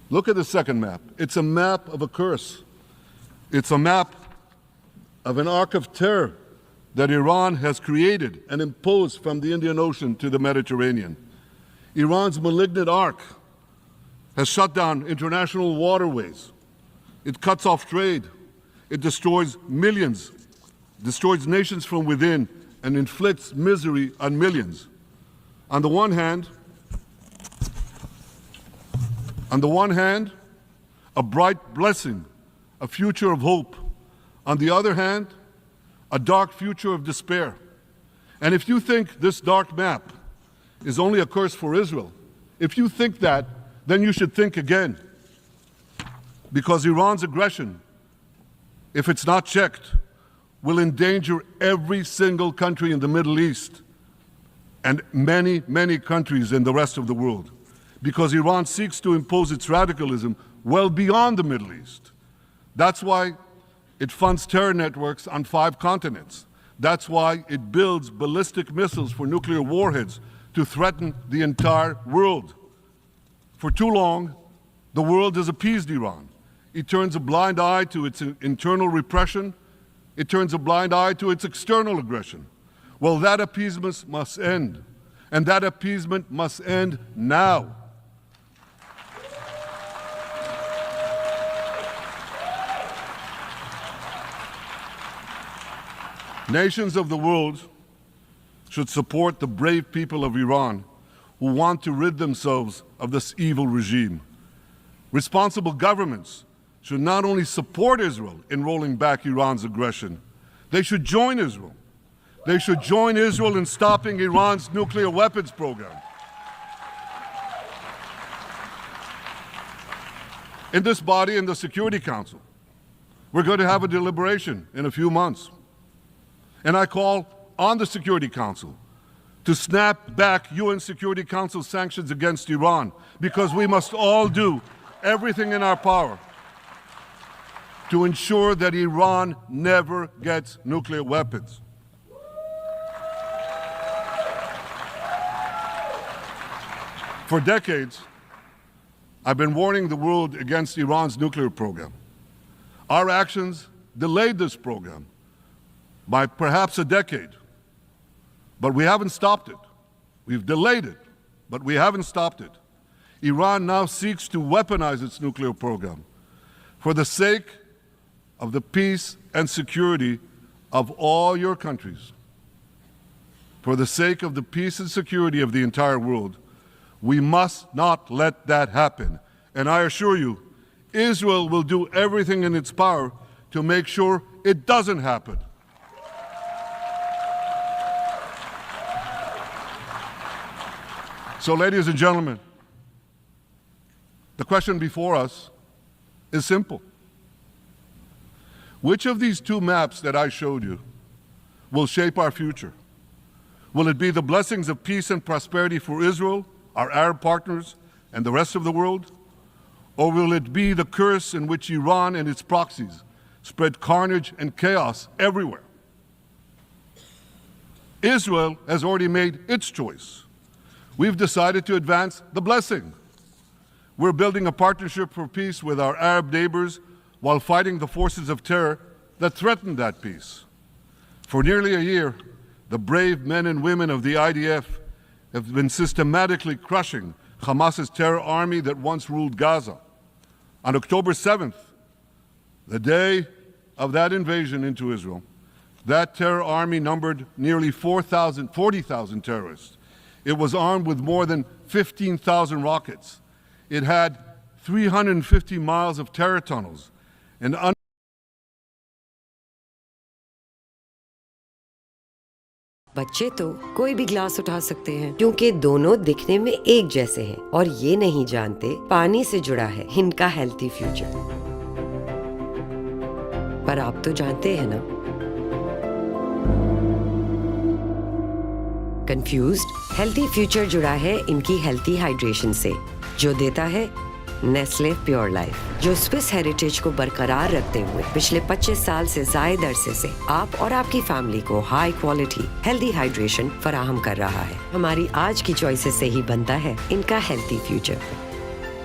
Look at the second map. It's a map of a curse. It's a map of an arc of terror that Iran has created and imposed from the Indian Ocean to the Mediterranean. Iran's malignant arc has shut down international waterways. It cuts off trade. It destroys millions, destroys nations from within, and inflicts misery on millions. On the one hand, a bright blessing, a future of hope. On the other hand, a dark future of despair. And if you think this dark map is only a curse for Israel, if you think that, then you should think again. Because Iran's aggression, if it's not checked, will endanger every single country in the Middle East and many, many countries in the rest of the world. Because Iran seeks to impose its radicalism well beyond the Middle East. That's why it funds terror networks on 5 continents. That's why it builds ballistic missiles for nuclear warheads to threaten the entire world. For too long, the world has appeased Iran. It turns a blind eye to its internal repression. It turns a blind eye to its external aggression. Well, that appeasement must end. And that appeasement must end now. Nations of the world should support the brave people of Iran who want to rid themselves of this evil regime. Responsible governments should not only support Israel in rolling back Iran's aggression, they should join Israel. They should join Israel in stopping Iran's nuclear weapons program. In this body, in the Security Council, we're going to have a deliberation in a few months. And I call on the Security Council to snap back UN Security Council sanctions against Iran, because we must all do everything in our power to ensure that Iran never gets nuclear weapons. For decades, I've been warning the world against Iran's nuclear program. Our actions delayed this program by perhaps a decade, but we haven't stopped it. We've delayed it, but we haven't stopped it. Iran now seeks to weaponize its nuclear program for the sake of the peace and security of all your countries. For the sake of the peace and security of the entire world, we must not let that happen. And I assure you, Israel will do everything in its power to make sure it doesn't happen. So, ladies and gentlemen, the question before us is simple. Which of these 2 maps that I showed you will shape our future? Will it be the blessings of peace and prosperity for Israel, our Arab partners, and the rest of the world? Or will it be the curse in which Iran and its proxies spread carnage and chaos everywhere? Israel has already made its choice. We've decided to advance the blessing. We're building a partnership for peace with our Arab neighbors while fighting the forces of terror that threaten that peace. For nearly a year, the brave men and women of the IDF have been systematically crushing Hamas's terror army that once ruled Gaza. On October 7th, the day of that invasion into Israel, that terror army numbered nearly 40,000 terrorists. It was armed with more than 15,000 rockets. It had 350 miles of terror tunnels and बच्चे तो कोई भी glass उठा सकते हैं क्योंकि दोनों दिखने में एक जैसे हैं और ये नहीं जानते पानी से जुड़ा है इनका हेल्थी फ्यूचर। पर आप तो जानते हैं ना, कंफ्यूज्ड? हेल्थी फ्यूचर जुड़ा है इनकी हेल्थी हाइड्रेशन से, जो देता है नेस्ले प्योर लाइफ, जो स्विस हेरिटेज को बरकरार रखते हुए पिछले 25 साल से जायद अरसे से आप और आपकी फैमिली को हाई क्वालिटी हेल्दी हाइड्रेशन फराहम कर रहा है। हमारी आज की चॉइसेस से ही बनता है इनका हेल्थी फ्यूचर।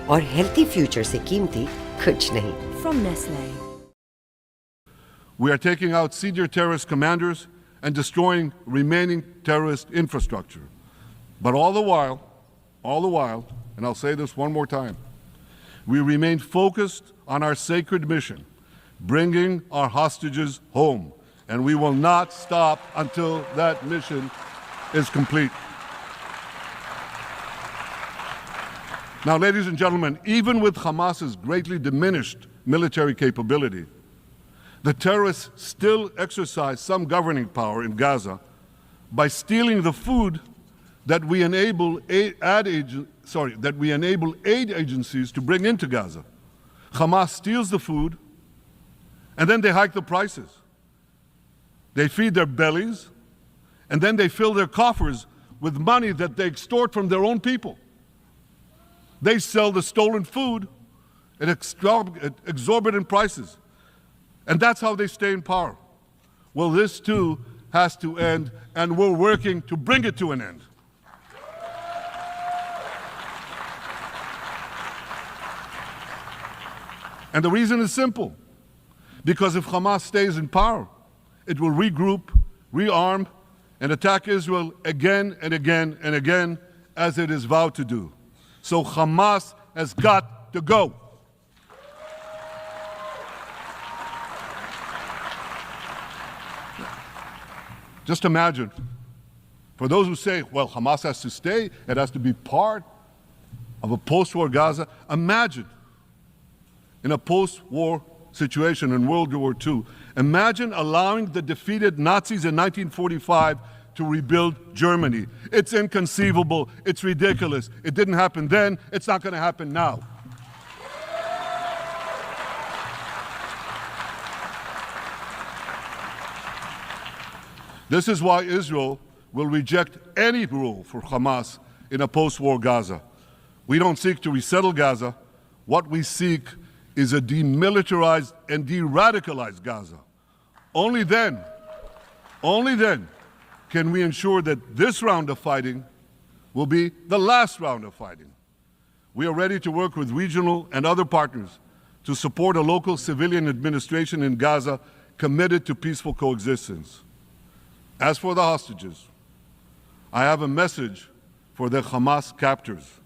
और हेल्थी फ्यूचर से कीमती कुछ नहीं। From Nestle. We are taking out senior terrorist commanders and destroying remaining terrorist infrastructure. But all the while, and I'll say this one more time, we remain focused on our sacred mission, bringing our hostages home. And we will not stop until that mission is complete. Now, ladies and gentlemen, even with Hamas's greatly diminished military capability, the terrorists still exercise some governing power in Gaza by stealing the food that we enable aid agencies to bring into Gaza. Hamas steals the food, and then they hike the prices. They feed their bellies, and then they fill their coffers with money that they extort from their own people. They sell the stolen food at exorbitant prices. And that's how they stay in power. Well, this too has to end, and we're working to bring it to an end. And the reason is simple. Because if Hamas stays in power, it will regroup, rearm, and attack Israel again and again and again, as it is vowed to do. So Hamas has got to go. Just imagine, for those who say, well, Hamas has to stay, it has to be part of a post-war Gaza, imagine in a post-war situation in World War II, imagine allowing the defeated Nazis in 1945 to rebuild Germany. It's inconceivable, it's ridiculous. It didn't happen then, it's not going to happen now. This is why Israel will reject any rule for Hamas in a post-war Gaza. We don't seek to resettle Gaza. What we seek is a demilitarized and de-radicalized Gaza. Only then can we ensure that this round of fighting will be the last round of fighting. We are ready to work with regional and other partners to support a local civilian administration in Gaza committed to peaceful coexistence. As for the hostages, I have a message for the Hamas captors.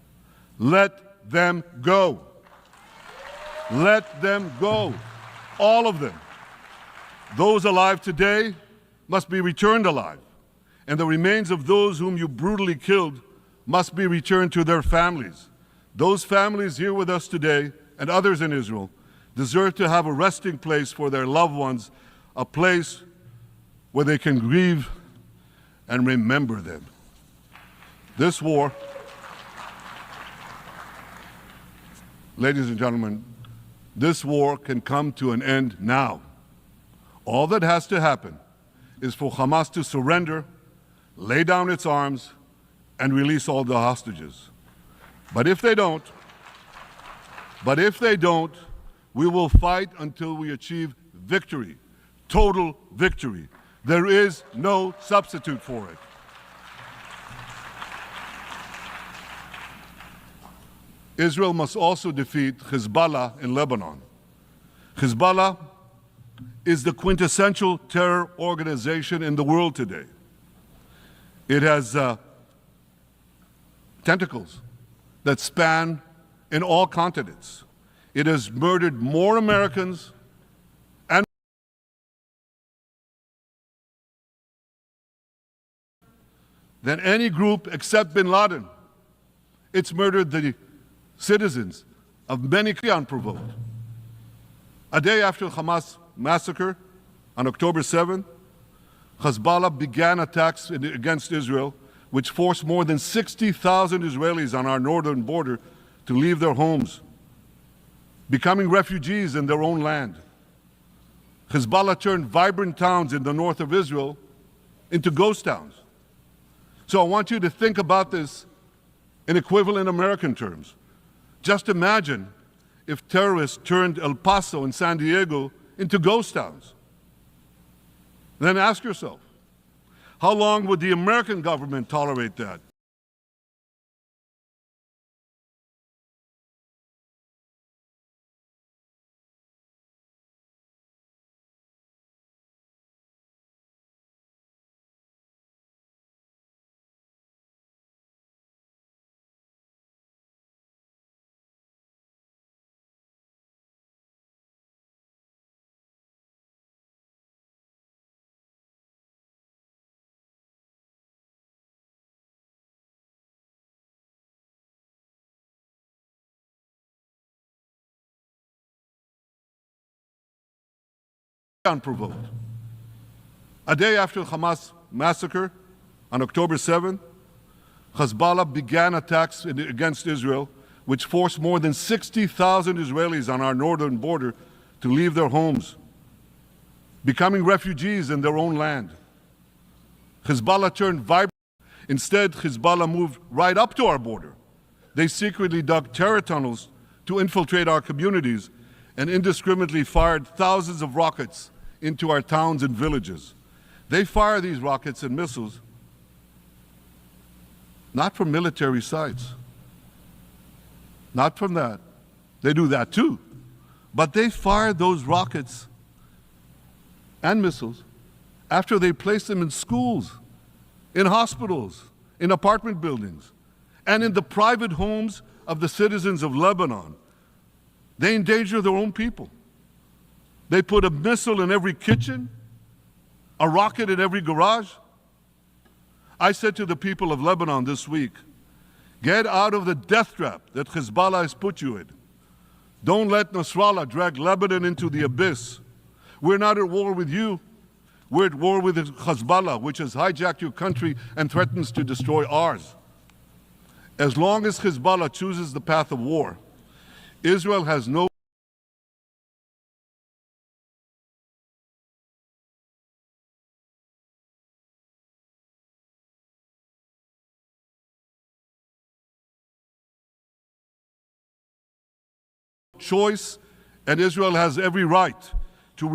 Let them go. Let them go. All of them. Those alive today must be returned alive, and the remains of those whom you brutally killed must be returned to their families. Those families here with us today, and others in Israel, deserve to have a resting place for their loved ones, a place where they can grieve and remember them. This war, ladies and gentlemen, this war can come to an end now. All that has to happen is for Hamas to surrender, lay down its arms, and release all the hostages. But if they don't, we will fight until we achieve victory, total victory. There is no substitute for it. Israel must also defeat Hezbollah in Lebanon. Hezbollah is the quintessential terror organization in the world today. It has tentacles that span in all continents. It has murdered more Americans than any group except bin Laden. It's murdered the citizens of many unprovoked. A day after Hamas massacre on October 7th, Hezbollah began attacks against Israel, which forced more than 60,000 Israelis on our northern border to leave their homes, becoming refugees in their own land. Hezbollah turned vibrant towns in the north of Israel into ghost towns. So I want you to think about this in equivalent American terms. Just imagine if terrorists turned El Paso and San Diego into ghost towns. Then ask yourself, how long would the American government tolerate that? unprovoked. A day after the Hamas massacre on October 7th, Hezbollah began attacks against Israel, which forced more than 60,000 Israelis on our northern border to leave their homes, becoming refugees in their own land. Hezbollah turned vibrant. Instead, Hezbollah moved right up to our border. They secretly dug terror tunnels to infiltrate our communities and indiscriminately fired thousands of rockets into our towns and villages. They fire these rockets and missiles not from military sites, not from that. They do that too. But they fire those rockets and missiles after they place them in schools, in hospitals, in apartment buildings, and in the private homes of the citizens of Lebanon. They endanger their own people. They put a missile in every kitchen, a rocket in every garage. I said to the people of Lebanon this week, get out of the death trap that Hezbollah has put you in. Don't let Nasrallah drag Lebanon into the abyss. We're not at war with you. We're at war with Hezbollah, which has hijacked your country and threatens to destroy ours. As long as Hezbollah chooses the path of war, Israel has no choice, and Israel has every right to